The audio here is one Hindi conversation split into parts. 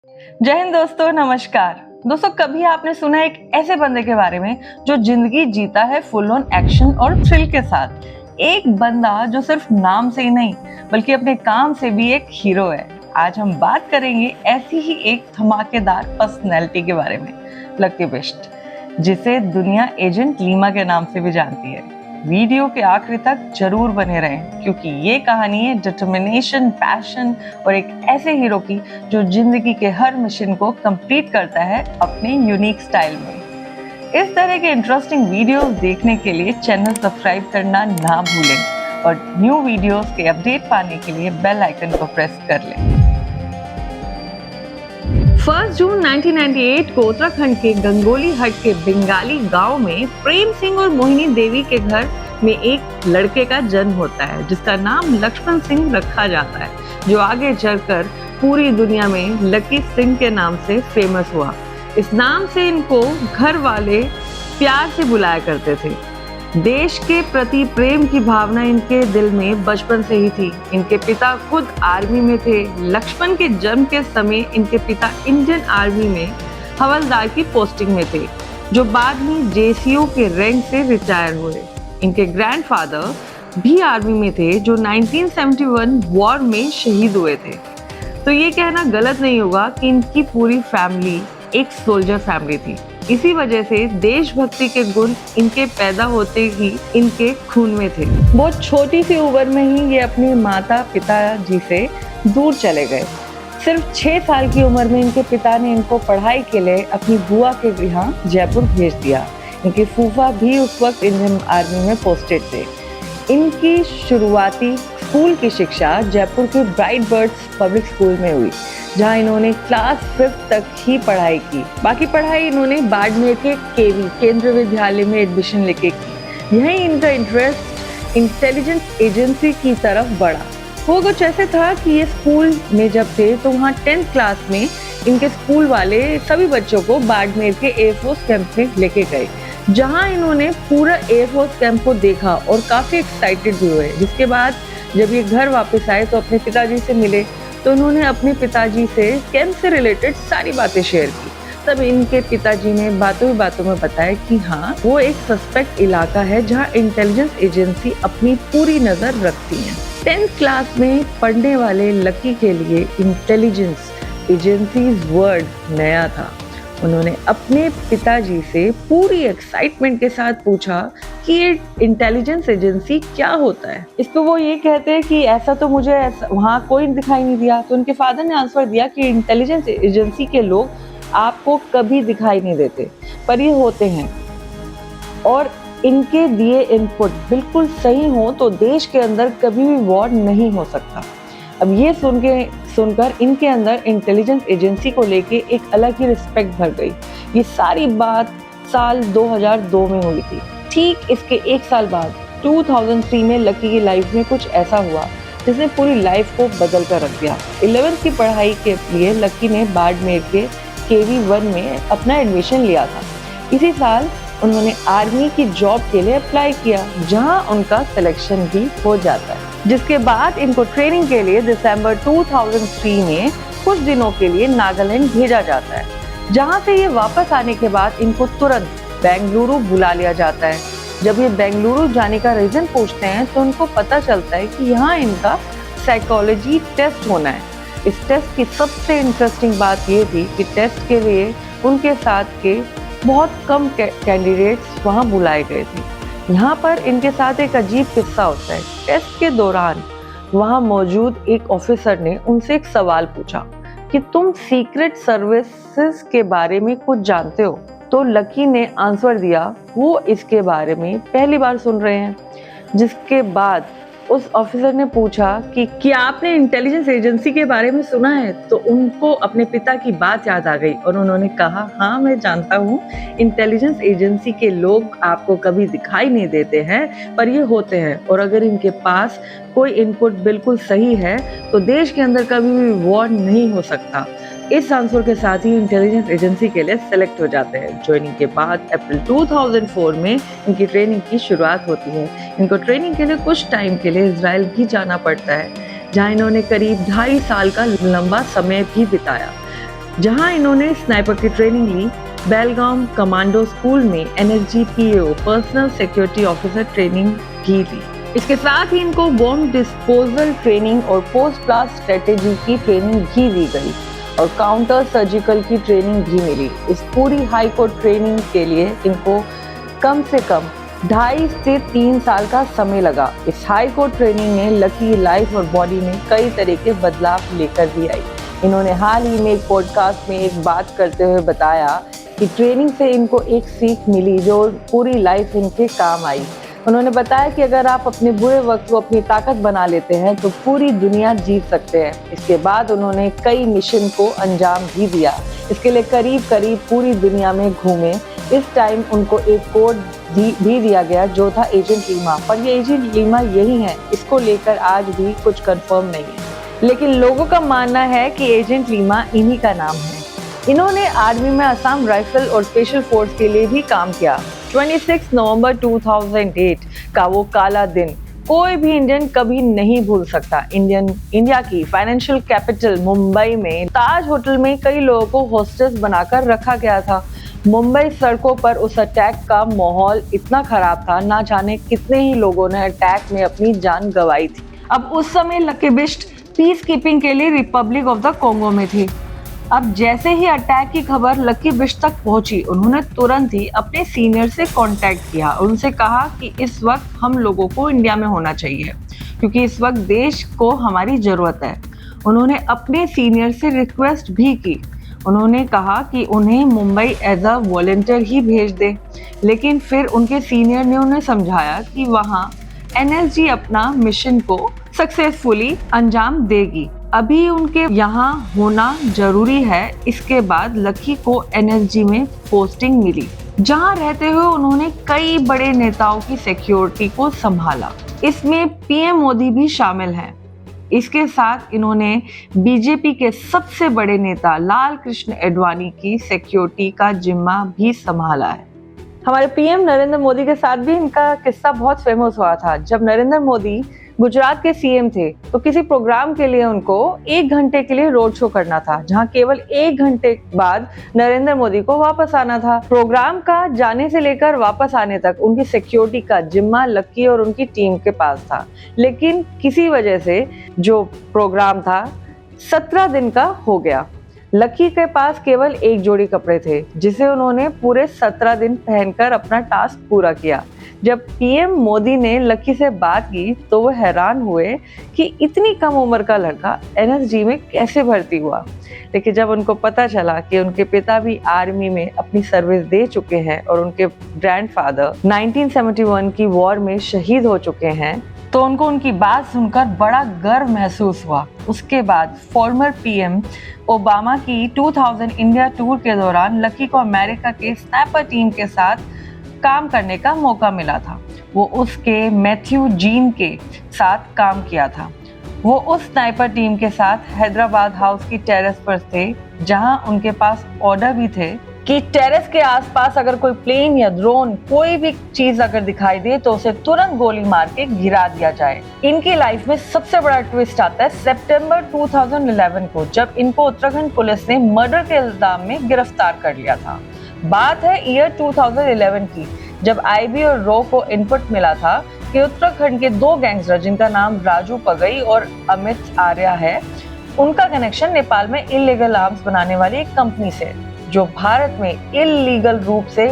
जय हिंद दोस्तों, नमस्कार। दोस्तों, कभी आपने सुना है एक ऐसे बंदे के बारे में जो जिंदगी जीता है फुल ऑन एक्शन और थ्रिल के साथ। एक बंदा जो सिर्फ नाम से ही नहीं बल्कि अपने काम से भी एक हीरो है। आज हम बात करेंगे ऐसी ही एक धमाकेदार पर्सनैलिटी के बारे में, लकी बिष्ट, जिसे दुनिया एजेंट लीमा के नाम से भी जानती है। वीडियो के आखिरी तक जरूर बने रहें, क्योंकि ये कहानी है डिटर्मिनेशन, पैशन और एक ऐसे हीरो की जो जिंदगी के हर मिशन को कंप्लीट करता है अपने यूनिक स्टाइल में। इस तरह के इंटरेस्टिंग वीडियोस देखने के लिए चैनल सब्सक्राइब करना ना भूलें और न्यू वीडियोस के अपडेट पाने के लिए बेल आइकन को प्रेस कर लें। 1 जून 1998 को उत्तराखंड के गंगोली हट के बंगाली गांव में प्रेम सिंह और मोहिनी देवी के घर में एक लड़के का जन्म होता है, जिसका नाम लक्ष्मण सिंह रखा जाता है, जो आगे चलकर पूरी दुनिया में लकी सिंह के नाम से फेमस हुआ। इस नाम से इनको घर वाले प्यार से बुलाया करते थे। देश के प्रति प्रेम की भावना इनके दिल में बचपन से ही थी। इनके पिता खुद आर्मी में थे। लक्ष्मण के जन्म के समय इनके पिता इंडियन आर्मी में हवलदार की पोस्टिंग में थे, जो बाद में जेसीओ के रैंक से रिटायर हुए। इनके ग्रैंडफादर भी आर्मी में थे, जो 1971 वॉर में शहीद हुए थे। तो ये कहना गलत नहीं होगा कि इनकी पूरी फैमिली एक सोल्जर फैमिली थी। इसी वजह से देशभक्ति के गुण इनके पैदा होते ही इनके खून में थे। बहुत छोटी सी उम्र में ही ये अपने माता पिता जी से दूर चले गए। सिर्फ 6 साल की उम्र में इनके पिता ने इनको पढ़ाई के लिए अपनी बुआ के यहाँ जयपुर भेज दिया। इनके फूफा भी उस वक्त इंडियन आर्मी में पोस्टेड थे। इनकी शुरुआती स्कूल की शिक्षा जयपुर के ब्राइट बर्ड्स पब्लिक स्कूल में हुई, जहां इन्होंने क्लास 5 तक ही पढ़ाई की। बाकी पढ़ाई इन्होंने बाड़मेर के केवी केंद्रीय विद्यालय में एडमिशन लेके की। यहीं इनका इंटरेस्ट इंटेलिजेंस एजेंसी की तरफ बढ़ा। वो कुछ ऐसे था कि ये स्कूल में जब थे तो वहाँ 10th क्लास में इनके स्कूल वाले सभी बच्चों को बाड़मेर के एयरफोर्स कैंप में लेके गए, जहाँ इन्होंने पूरा एयरफोर्स कैंप को देखा और काफी एक्साइटेड भी हुए। जिसके बाद जब ये घर वापस आए तो अपने पिताजी से मिले, तो उन्होंने अपने पिताजी से कैंप से रिलेटेड सारी बातें शेयर की। तब इनके पिताजी ने बातों ही बातों में बताया कि हाँ, वो एक सस्पेक्ट इलाका है जहाँ इंटेलिजेंस एजेंसी अपनी पूरी नजर रखती है। 10th क्लास में पढ़ने वाले लकी के लिए इंटेलिजेंस एजेंसीज वर्ड नया था। उन्होंने अपने पिताजी से पूरी एक्साइटमेंट के साथ पूछा कि ये इंटेलिजेंस एजेंसी क्या होता है। इस पे वो ये कहते हैं कि ऐसा तो मुझे वहाँ कोई दिखाई नहीं दिया। तो उनके फादर ने आंसर दिया कि इंटेलिजेंस एजेंसी के लोग आपको कभी दिखाई नहीं देते, पर ये होते हैं, और इनके दिए इनपुट बिल्कुल सही हो तो देश के अंदर कभी भी वॉर नहीं हो सकता। अब ये सुनकर इनके अंदर इंटेलिजेंस एजेंसी को लेके एक अलग ही रिस्पेक्ट भर गई। ये सारी बात साल 2002 में हुई थी। ठीक इसके 1 साल बाद 2003 में लकी की लाइफ में कुछ ऐसा हुआ जिसने पूरी लाइफ को बदल कर रख दिया। 11th की पढ़ाई के लिए लकी ने बाड़मेर के KV1 में अपना एडमिशन लिया था। इसी साल उन्होंने आर्मी की जॉब के लिए अप्लाई किया, जहां उनका सिलेक्शन भी हो जाता है। जिसके बाद इनको ट्रेनिंग के लिए दिसंबर 2003 में कुछ दिनों के लिए नागालैंड भेजा जाता है, जहां से ये वापस आने के बाद इनको तुरंत बेंगलुरु बुला लिया जाता है। जब ये बेंगलुरु जाने का रीजन पूछते हैं तो उनको पता चलता है कि यहाँ इनका साइकोलॉजी टेस्ट होना है। इस टेस्ट की सबसे इंटरेस्टिंग बात ये थी कि टेस्ट के लिए उनके साथ के बहुत कम कैंडिडेट्स वहाँ बुलाए गए थे। यहाँ पर इनके साथ एक अजीब किस्सा होता है। टेस्ट के दौरान वहाँ मौजूद एक ऑफिसर ने उनसे एक सवाल पूछा कि तुम सीक्रेट सर्विसेज के बारे में कुछ जानते हो? तो लकी ने आंसर दिया वो इसके बारे में पहली बार सुन रहे हैं। जिसके बाद उस ऑफिसर ने पूछा कि क्या आपने इंटेलिजेंस एजेंसी के बारे में सुना है? तो उनको अपने पिता की बात याद आ गई और उन्होंने कहा, हाँ मैं जानता हूँ, इंटेलिजेंस एजेंसी के लोग आपको कभी दिखाई नहीं देते हैं, पर ये होते हैं, और अगर इनके पास कोई इनपुट बिल्कुल सही है तो देश के अंदर कभी भी वॉर नहीं हो सकता। इस आंसर के साथ ही इंटेलिजेंस एजेंसी के लिए सेलेक्ट हो जाते हैं। ज्वाइनिंग के बाद अप्रैल 2004 में इनकी ट्रेनिंग की शुरुआत होती है। इनको ट्रेनिंग के लिए कुछ टाइम के लिए इजराइल भी जाना पड़ता है, जहां इन्होंने करीब 2.5 साल का लंबा समय भी बिताया। जहां इन्होंने स्नाइपर की ट्रेनिंग ली। बेलगाम कमांडो स्कूल में NSG-PAO personal security officer training भी ली। इसके साथ ही इनको बॉम्ब डिस्पोजल ट्रेनिंग और पोस्ट ब्लास्ट स्ट्रेटेजी की ट्रेनिंग भी दी गई और काउंटर सर्जिकल की ट्रेनिंग भी मिली। इस पूरी हाई कोर्ट ट्रेनिंग के लिए इनको कम से कम 2.5 से 3 साल का समय लगा। इस हाई कोर्ट ट्रेनिंग में लकी लाइफ और बॉडी में कई तरह के बदलाव लेकर भी आई। इन्होंने हाल ही में एक पॉडकास्ट में एक बात करते हुए बताया कि ट्रेनिंग से इनको एक सीख मिली जो पूरी लाइफ इनके काम आई। उन्होंने बताया कि अगर आप अपने बुरे वक्त को अपनी ताकत बना लेते हैं तो पूरी दुनिया जीत सकते हैं। इसके बाद उन्होंने कई मिशन को अंजाम भी दिया। इसके लिए करीब करीब पूरी दुनिया में घूमे। इस टाइम उनको एक कोड भी दिया गया जो था एजेंट लीमा, पर ये एजेंट लीमा यही है, इसको लेकर आज भी कुछ कंफर्म नहीं है, लेकिन लोगों का मानना है कि एजेंट लीमा इन्हीं का नाम है। इन्होंने आर्मी में असम राइफल और स्पेशल फोर्स के लिए भी काम किया। 26 नवंबर 2008 का वो काला दिन कोई भी इंडियन कभी नहीं भूल सकता। इंडिया की फाइनेंशियल कैपिटल मुंबई में ताज होटल में कई लोगों को होस्टेस बनाकर रखा गया था। मुंबई सड़कों पर उस अटैक का माहौल इतना खराब था, ना जाने कितने ही लोगों ने अटैक में अपनी जान गंवाई थी। अब उस समय लकी बिष्ट पीस कीपिंग के लिए रिपब्लिक ऑफ द कॉन्गो में थी। अब जैसे ही अटैक की खबर लकी बिष्ट तक पहुंची, उन्होंने तुरंत ही अपने सीनियर से कांटेक्ट किया और उनसे कहा कि इस वक्त हम लोगों को इंडिया में होना चाहिए क्योंकि इस वक्त देश को हमारी जरूरत है। उन्होंने अपने सीनियर से रिक्वेस्ट भी की। उन्होंने कहा कि उन्हें मुंबई एज अ वॉलंटियर ही भेज दे, लेकिन फिर उनके सीनियर ने उन्हें समझाया कि वहाँ NSG अपना मिशन को सक्सेसफुली अंजाम देगी, अभी उनके यहाँ होना जरूरी है। इसके बाद लकी को NSG में पोस्टिंग मिली, जहाँ रहते हुए उन्होंने कई बड़े नेताओं की सिक्योरिटी को संभाला। इसमें PM मोदी भी शामिल हैं। इसके साथ इन्होंने बीजेपी के सबसे बड़े नेता लाल कृष्ण आडवाणी की सिक्योरिटी का जिम्मा भी संभाला है। हमारे PM नरेंद्र मोदी के साथ भी इनका किस्सा बहुत फेमस हुआ था। जब नरेंद्र मोदी गुजरात के CM थे तो किसी प्रोग्राम के लिए उनको 1 घंटे के लिए रोड शो करना था, जहां केवल 1 घंटे बाद नरेंद्र मोदी को वापस आना था। प्रोग्राम का जाने से लेकर वापस आने तक उनकी सिक्योरिटी का जिम्मा लकी और उनकी टीम के पास था, लेकिन किसी वजह से जो प्रोग्राम था 17 दिन का हो गया। लकी के पास केवल एक जोड़ी कपड़े थे जिसे उन्होंने पूरे 17 दिन पहनकर अपना टास्क पूरा किया। जब PM मोदी ने लकी से बात की तो वो हैरान हुए कि इतनी कम उम्र का लड़का NSG में कैसे भर्ती हुआ, लेकिन जब उनको पता चला कि उनके पिता भी आर्मी में अपनी सर्विस दे चुके हैं और उनके ग्रैंडफादर 1971 की वॉर में शहीद हो चुके हैं, तो उनको उनकी बात सुनकर बड़ा गर्व महसूस हुआ। उसके बाद फॉर्मर PM ओबामा की 2000 इंडिया टूर के दौरान लकी को अमेरिका के स्नाइपर टीम के साथ काम करने का मौका मिला था। वो उसके मैथ्यू जीन के साथ काम किया था। वो उस स्नाइपर टीम के साथ हैदराबाद हाउस की टेरेस पर थे, जहां उनके पास ऑर्डर भी थे कि टेरेस के आसपास अगर कोई प्लेन या ड्रोन कोई भी चीज अगर दिखाई दे तो उसे तुरंत गोली मार के गिरा दिया जाए। इनकी लाइफ में सबसे बड़ा ट्विस्ट आता है सितंबर 2011 को, जब इनको उत्तराखंड पुलिस ने मर्डर के इल्जाम में गिरफ्तार कर लिया था। बात है ईयर 2011 की, जब IB और RAW को इनपुट मिला था कि उत्तराखंड के 2 गैंगस्टर जिनका नाम राजू पगई और अमित आर्या है, उनका कनेक्शन नेपाल में इलीगल आर्म्स बनाने वाली एक कंपनी से, जो भारत में इलीगल रूप से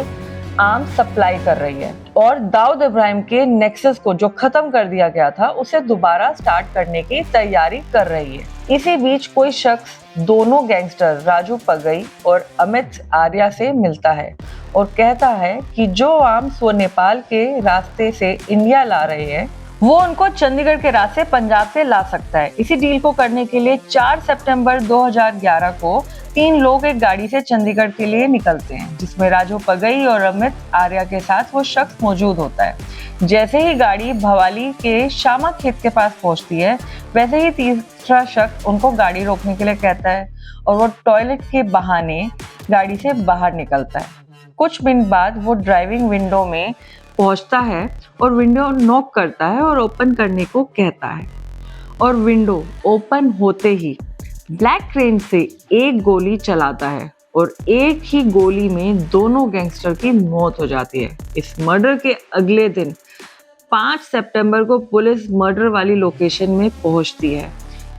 आर्म्स सप्लाई कर रही है, और दाऊद इब्राहिम के नेक्सस को जो खत्म कर दिया गया था उसे दोबारा स्टार्ट करने की तैयारी कर रही है। इसी बीच कोई शख्स दोनों गैंगस्टर राजू पगई और अमित आर्या से मिलता है और कहता है कि जो आर्म्स वो नेपाल के रास्ते से इंडिया ला रहे हैं वो उनको चंडीगढ़ के रास्ते पंजाब से ला सकता है। इसी डील को करने के लिए 4 सितंबर 2011 को 3 लोग एक गाड़ी से चंडीगढ़ के लिए निकलते हैं, जिसमें राजू पगई और अमित आर्या के साथ वो शख्स मौजूद होता है। जैसे ही गाड़ी भवाली के शामा खेत के पास पहुंचती है, वैसे ही तीसरा शख्स उनको गाड़ी रोकने के लिए कहता है और वो टॉयलेट के बहाने गाड़ी से बाहर निकलता है। कुछ मिनट बाद वो ड्राइविंग विंडो में पहुंचता है और विंडो नॉक करता है और ओपन करने को कहता है, और विंडो ओपन होते ही ब्लैक ट्रेन से एक गोली चलाता है और एक ही गोली में दोनों गैंगस्टर की मौत हो जाती है। इस मर्डर के अगले दिन 5 सितंबर को पुलिस मर्डर वाली लोकेशन में पहुंचती है,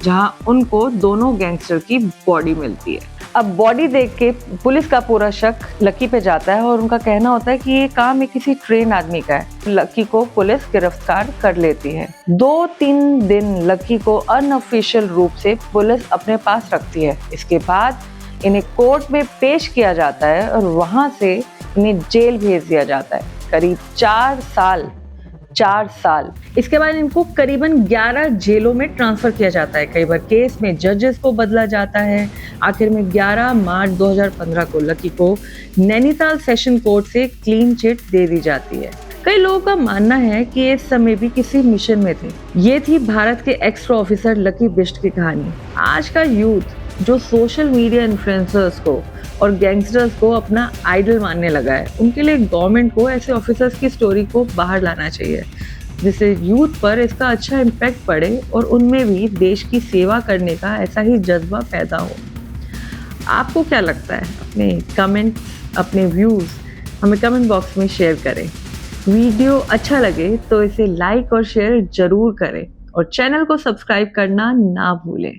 जहां उनको दोनों गैंगस्टर की बॉडी मिलती है। अब बॉडी देख के पुलिस का पूरा शक लकी पे जाता है और उनका कहना होता है कि ये काम एक किसी ट्रेन आदमी का है। लकी को पुलिस गिरफ्तार कर लेती है। 2-3 दिन लकी को अनऑफिशियल रूप से पुलिस अपने पास रखती है। इसके बाद इन्हें कोर्ट में पेश किया जाता है और वहां से इन्हें जेल भेज दिया जाता है, करीब 4 साल। इसके बाद इनको करीबन 11 जेलों में ट्रांसफर किया जाता है। कई बार केस में जजेस को बदला जाता है। आखिर में 11 मार्च 2015 को लकी को नैनीताल सेशन कोर्ट से क्लीन चिट दे दी जाती है। कई लोगों का मानना है कि इस समय भी किसी मिशन में थे। ये थी भारत के एक्स्ट्रा ऑफिसर लकी बिष्ट की कहानी। आज का यूथ जो सोशल मीडिया इन्फ्लुएंसर्स को और गैंगस्टर्स को अपना आइडल मानने लगा है, उनके लिए गवर्नमेंट को ऐसे ऑफिसर्स की स्टोरी को बाहर लाना चाहिए, जिससे यूथ पर इसका अच्छा इम्पैक्ट पड़े और उनमें भी देश की सेवा करने का ऐसा ही जज्बा पैदा हो। आपको क्या लगता है? अपने कमेंट्स, अपने व्यूज़ हमें कमेंट बॉक्स में शेयर करें। वीडियो अच्छा लगे तो इसे लाइक और शेयर जरूर करें और चैनल को सब्सक्राइब करना ना भूलें।